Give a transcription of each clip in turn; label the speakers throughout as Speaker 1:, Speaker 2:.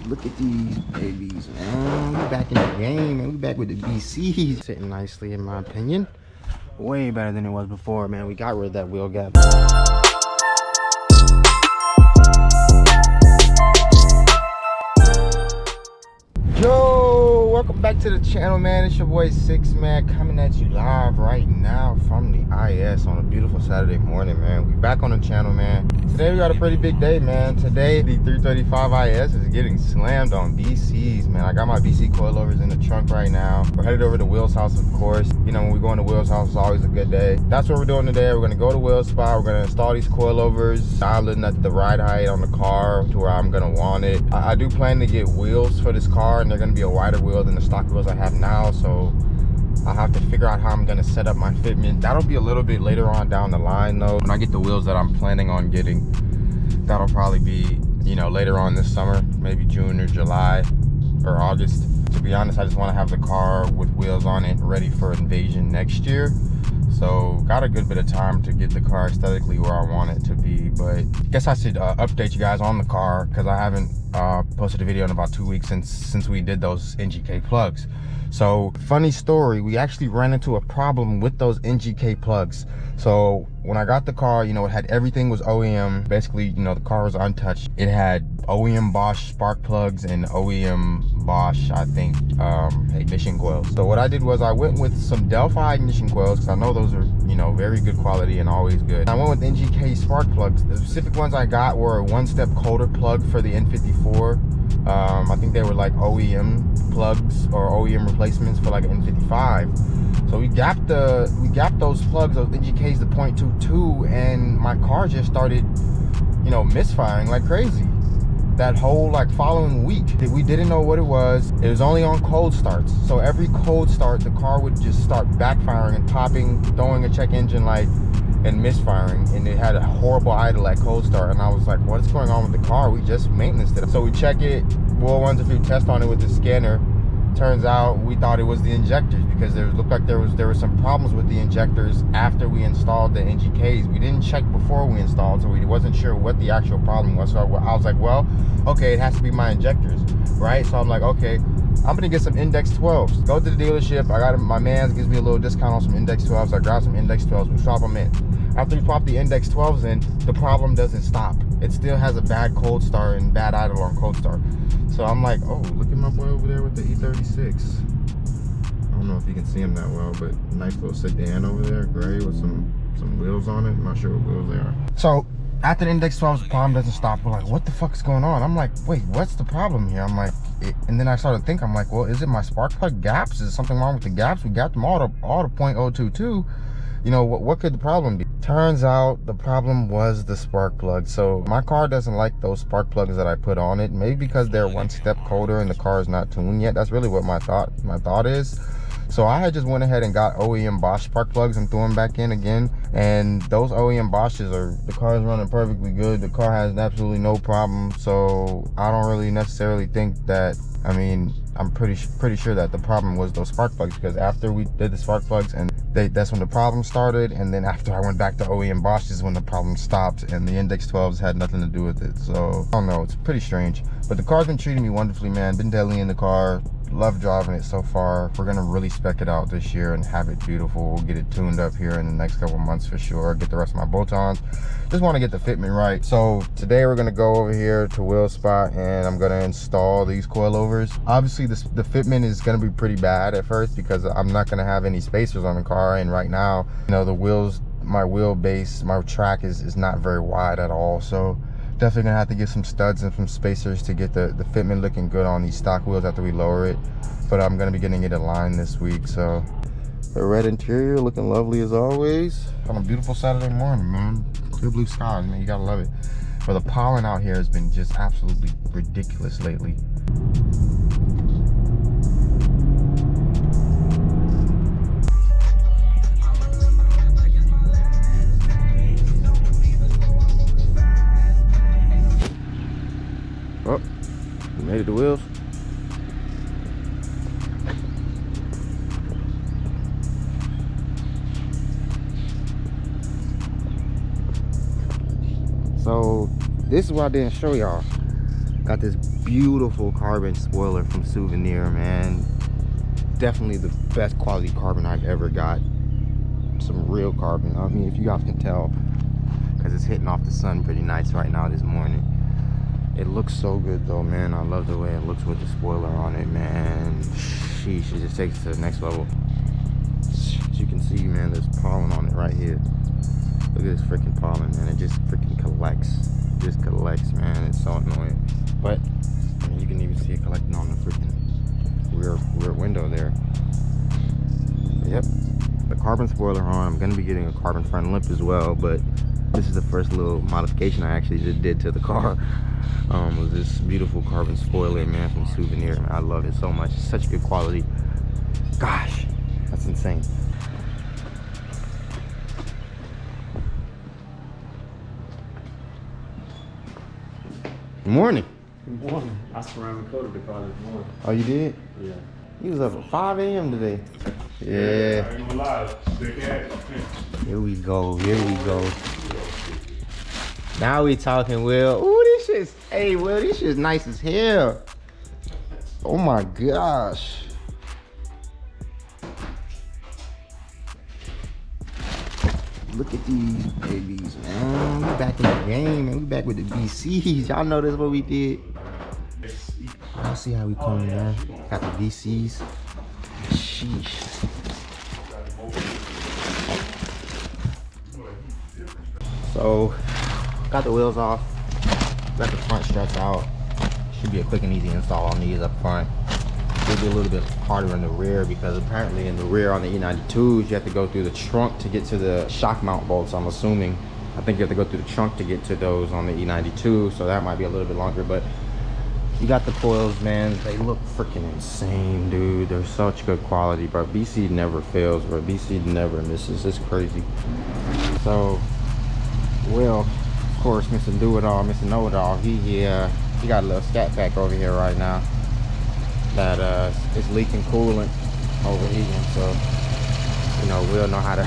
Speaker 1: Look at these babies, man. We back in the game, man. We back with the BC. Sitting nicely, in my opinion. Way better than it was before, man. We got rid of that wheel gap. Yo, welcome back to the channel, man. It's your boy Six, man, coming at you live right now from the IS on a beautiful Saturday morning, man. We back on the channel, man. Today we got a pretty big day, man. Today the 335 IS is getting slammed on BCs, man. I got my BC coilovers in the trunk right now. We're headed over to Will's house, of course. You know, when we go into Will's house, it's always a good day. That's what we're doing today. We're gonna go to Will's spot. We're gonna install these coilovers, dialing at the ride height on the car to where I'm gonna want it. I do plan to get wheels for this car, and they're gonna be a wider wheel than the stock wheels I have now, so I have to figure out how I'm gonna set up my fitment. That'll be a little bit later on down the line, though. When I get the wheels that I'm planning on getting, that'll probably be, you know, later on this summer, maybe June or July or August. To be honest, I just want to have the car with wheels on it ready for invasion next year. So got a good bit of time to get the car aesthetically where I want it to be. But I guess I should update you guys on the car, because I haven't posted a video in about 2 weeks since we did those NGK plugs. So funny story, we actually ran into a problem with those NGK plugs. So when I got the car, you know, it had everything was OEM. Basically, you know, the car was untouched. It had OEM Bosch spark plugs and OEM Bosch, I think, ignition coils. So what I did was I went with some Delphi ignition coils, because I know those are, you know, very good quality and always good. I went with NGK spark plugs. The specific ones I got were a one-step colder plug for the N54. I think they were like OEM plugs or OEM replacements for like an N55. So we gapped those plugs, those NGKs, to 0.22, and my car just started, you know, misfiring like crazy. That whole like following week, we didn't know what it was. It was only on cold starts. So every cold start, the car would just start backfiring and popping, throwing a check engine light and misfiring, and it had a horrible idle at cold start. And I was like, what is going on with the car? We just maintenanced it. So we check it. Will runs a few tests on it with the scanner. Turns out we thought it was the injectors, because it looked like there were some problems with the injectors after we installed the NGKs. We didn't check before we installed, so we wasn't sure what the actual problem was. So I was like, well, okay, it has to be my injectors, right? So I'm like, okay, I'm gonna get some Index 12s. Go to the dealership. I got my man gives me a little discount on some Index 12s. I grab some Index 12s. We swap them in. After we swap the Index 12s in, the problem doesn't stop. It still has a bad cold start and bad idle on cold start. So I'm like, oh, look at my boy over there with the E36. I don't know if you can see him that well, but nice little sedan over there, gray with some wheels on it. I'm not sure what wheels they are. So after the Index 12's, the problem doesn't stop. We're like, what the fuck is going on? I'm like, wait, what's the problem here? I'm like, and then I started to think, I'm like, well, is it my spark plug gaps? Is something wrong with the gaps? We got them all to 0.022. You know, what could the problem be? Turns out the problem was the spark plug. So my car doesn't like those spark plugs that I put on it. Maybe because they're one step colder and the car is not tuned yet. That's really what my thought is. So I had just went ahead and got OEM Bosch spark plugs and threw them back in again. And those OEM Bosches the car is running perfectly good. The car has absolutely no problem. So I don't really necessarily think that, I mean, I'm pretty sure that the problem was those spark plugs, because after we did the spark plugs, and that's when the problem started. And then after I went back to OEM Bosch is when the problem stopped, and the Index 12s had nothing to do with it. So I don't know, it's pretty strange. But the car's been treating me wonderfully, man. Been daily in the car. Love driving it so far. We're gonna really spec it out this year and have it beautiful. We'll get it tuned up here in the next couple months for sure. Get the rest of my bolt-ons. Just want to get the fitment right. So today we're gonna go over here to Will's spot, and I'm gonna install these coilovers. Obviously the fitment is gonna be pretty bad at first, because I'm not gonna have any spacers on the car, and right now, you know, the wheels, my wheelbase, my track is not very wide at all. So definitely gonna have to get some studs and some spacers to get the fitment looking good on these stock wheels after we lower it. But I'm gonna be getting it aligned this week. So the red interior looking lovely as always on a beautiful Saturday morning, man. Clear blue skies, man, you gotta love it. But the pollen out here has been just absolutely ridiculous lately. Oh, we made it to Will's. So this is what I didn't show y'all. Got this beautiful carbon spoiler from Souvenir, man. Definitely the best quality carbon I've ever got. Some real carbon. I mean, if you guys can tell, because it's hitting off the sun pretty nice right now this morning. It looks so good though, man. I love the way it looks with the spoiler on it, man. Sheesh, it just takes it to the next level. As you can see, man, there's pollen on it right here. Look at this freaking pollen, man. It just freaking collects. It just collects, man. It's so annoying. But I mean, you can even see it collecting on the freaking rear window there. Yep, the carbon spoiler on. I'm gonna be getting a carbon front lip as well, but this is the first little modification I actually just did to the car. Was this beautiful carbon spoiler, man, from Souvenir. Man, I love it so much. It's such good quality. Gosh, that's insane. Good morning.
Speaker 2: Good morning. I ceramic coated the car this morning.
Speaker 1: Oh, you did?
Speaker 2: Yeah.
Speaker 1: You was up at 5 a.m. today. Yeah.
Speaker 2: I ain't gonna lie.
Speaker 1: Here we go. Here we go. Now we talking, Will. Ooh, this shit's, hey, Will, this shit's nice as hell. Oh my gosh. Look at these babies, man. We back in the game, man. We back with the BCs. Y'all know this what we did. Y'all see how we coming, man. Got the BCs. Sheesh. So, got the wheels off. Got the front struts out. Should be a quick and easy install on these up front. It'll be a little bit harder in the rear because apparently in the rear on the E92s, you have to go through the trunk to get to the shock mount bolts, I'm assuming. I think you have to go through the trunk to get to those on the E92, so that might be a little bit longer, but you got the coils, man. They look freaking insane, dude. They're such good quality, bro. BC never fails, bro. BC never misses. It's crazy. So, Will, of course, Mr. Do-It-All, Mr. Know-It-All, he got a little scat pack over here right now that is leaking coolant, overheating. So, you know, we'll know how to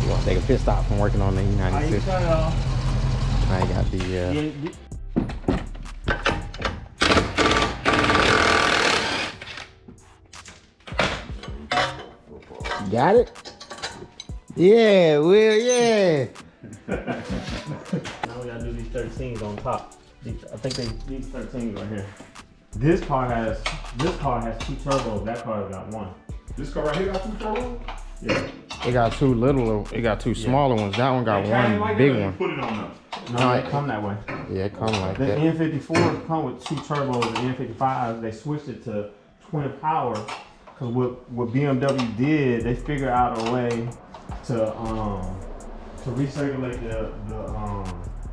Speaker 1: you want to take a pit stop from working on the E92. I got the got it? Yeah, Will, yeah.
Speaker 2: Now we gotta do these 13s on top. I think these 13s right here. This car has 2 turbos. That car has got 1.
Speaker 3: This car right here got 2 turbos?
Speaker 2: Yeah.
Speaker 1: It got 2 little, it got 2 smaller ones. That one got 1
Speaker 3: like
Speaker 1: big
Speaker 3: that,
Speaker 1: one.
Speaker 3: Put it on us.
Speaker 2: No, they come that way.
Speaker 1: Yeah, it come like
Speaker 2: The
Speaker 1: that.
Speaker 2: N54s come with 2 turbos. The N55s, they switched it to twin power. Cause what BMW did, they figured out a way to recirculate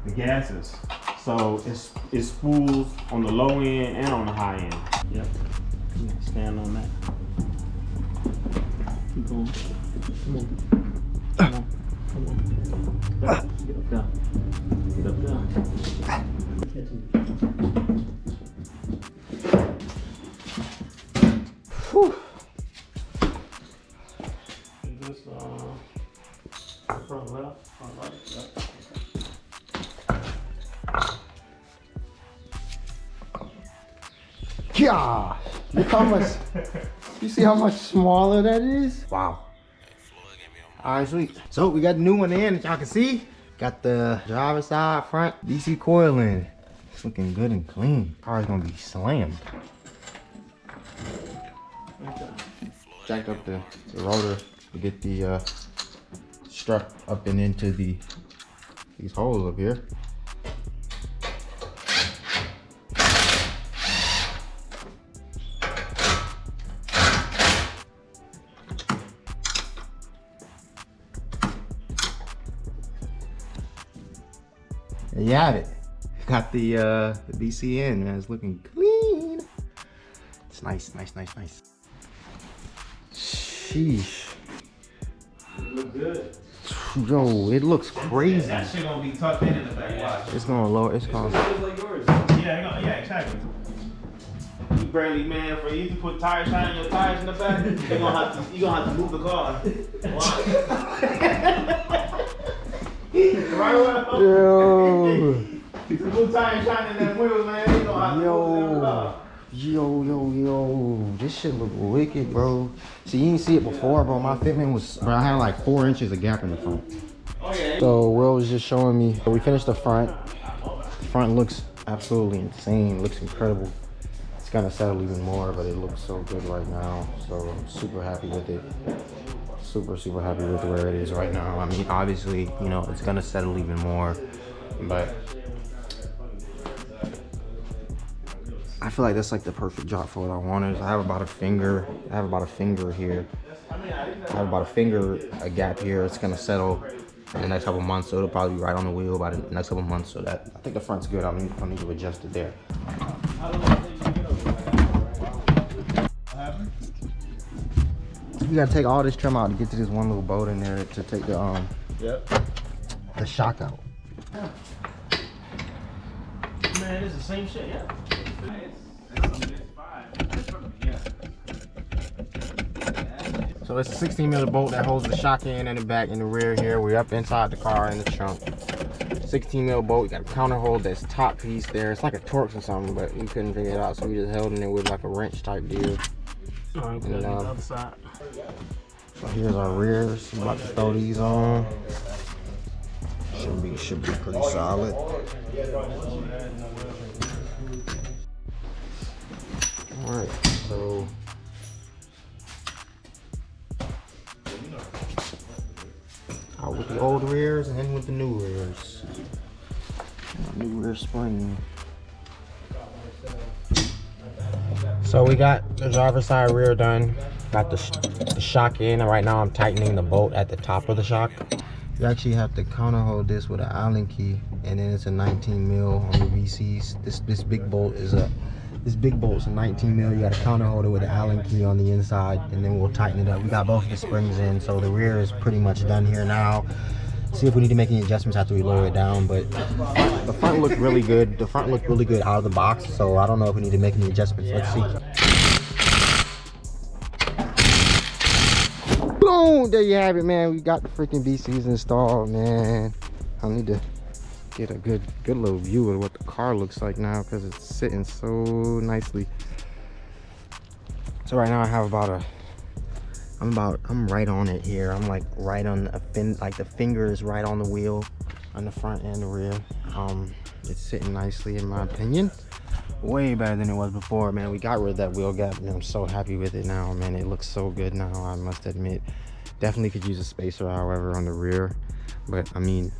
Speaker 2: the gases. So it spools on the low end and on the high end. Yep. You can stand on that. Keep going. Come on. Come on. Come on. Get up there. Get up there. Catch him.
Speaker 1: Whew.
Speaker 2: Is this front left, front right? Yep.
Speaker 1: Gosh, look how much, you see how much smaller that is? Wow. All right, sweet. So we got the new one in, as y'all can see. Got the driver's side front BC coil in. It's looking good and clean. Car's gonna be slammed. Jacked up the rotor to get the strut up and into these holes up here. And you have it. Got the BC in, man. It's looking clean. It's nice, nice, nice, nice. Sheesh.
Speaker 2: It look good.
Speaker 1: Yo, it looks crazy.
Speaker 3: That shit gonna be tucked in the back. Watch.
Speaker 1: It's gonna lower. It's gonna.
Speaker 3: Like yours. Yeah, exactly.
Speaker 2: You barely, man, for you to put tire shine your tires in the back, you're gonna have to move the car.
Speaker 1: Yo.
Speaker 2: The blue tire shining that wheels, man. You know how to
Speaker 1: Yo, this shit look wicked, bro. See, you didn't see it before, bro. My fitment was, bro, I had like 4 inches of gap in the front.
Speaker 2: Oh, yeah.
Speaker 1: So Will was just showing me, we finished the front. The front looks absolutely insane, looks incredible. It's gonna settle even more, but it looks so good right now. So I'm super happy with it. Super happy with where it is right now. I mean, obviously, you know, it's gonna settle even more, but I feel like that's like the perfect job for what I wanted. I have about a finger here. I have about a finger, a gap here. It's gonna settle in the next couple months, so it'll probably be right on the wheel by the next couple months. So that, I think the front's good. I need to adjust it there. You gotta take all this trim out to get to this one little bolt in there to take the the shock out.
Speaker 2: Man, it's the same shit, yeah.
Speaker 1: So it's a 16 millimeter bolt that holds the shock in the back and the rear here. We're up inside the car in the trunk. 16 mil bolt. You got a counter hold that's top piece there. It's like a Torx or something, but we couldn't figure it out, so we just held in it with like a wrench type deal.
Speaker 2: And, the other side.
Speaker 1: So here's our rears. I'm about to throw these on. Should be pretty solid. All right, so out with the old rears and in with the new rears. New rear spring. So we got the driver's side rear done. Got the shock in, and right now I'm tightening the bolt at the top of the shock. You actually have to counter hold this with an Allen key, and then it's a 19 mil on the VCs. This big bolt is a 19 mil. You got to counter hold it with an Allen key on the inside, and then we'll tighten it up. We got both of the springs in, so the rear is pretty much done here now. See if we need to make any adjustments after we lower it down, but the front looked really good. The front looked really good out of the box, so I don't know if we need to make any adjustments. Let's see. Boom! There you have it, man. We got the freaking BCs installed, man. I need to get a good little view of what the car looks like now, because it's sitting so nicely. So right now I have about I'm right on it here. I'm like right on the finger is right on the wheel on the front and the rear. It's sitting nicely in my opinion. Way better than it was before, man. We got rid of that wheel gap and I'm so happy with it now, man. It looks so good now, I must admit. Definitely could use a spacer, however, on the rear, but I mean,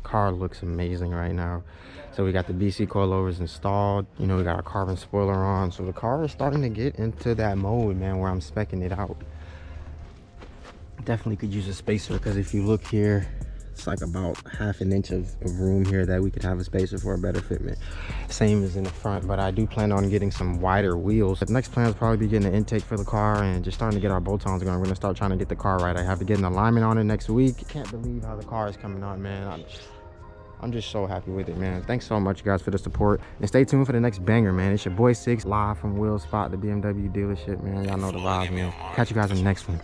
Speaker 1: car looks amazing right now. So we got the BC coilovers installed, you know, we got our carbon spoiler on, so the car is starting to get into that mode, man, where I'm speccing it out. Definitely could use a spacer, because if you look here, it's like about half an inch of room here that we could have a spacer for a better fitment. Same as in the front, but I do plan on getting some wider wheels. The next plan is probably be getting an intake for the car and just starting to get our bolt-ons going. We're gonna start trying to get the car right. I have to get an alignment on it next week. Can't believe how the car is coming out, man. I'm just so happy with it, man. Thanks so much, guys, for the support. And stay tuned for the next banger, man. It's your boy Six, live from Will Spot, the BMW dealership, man. Y'all know the vibes, man. Catch you guys in the next one.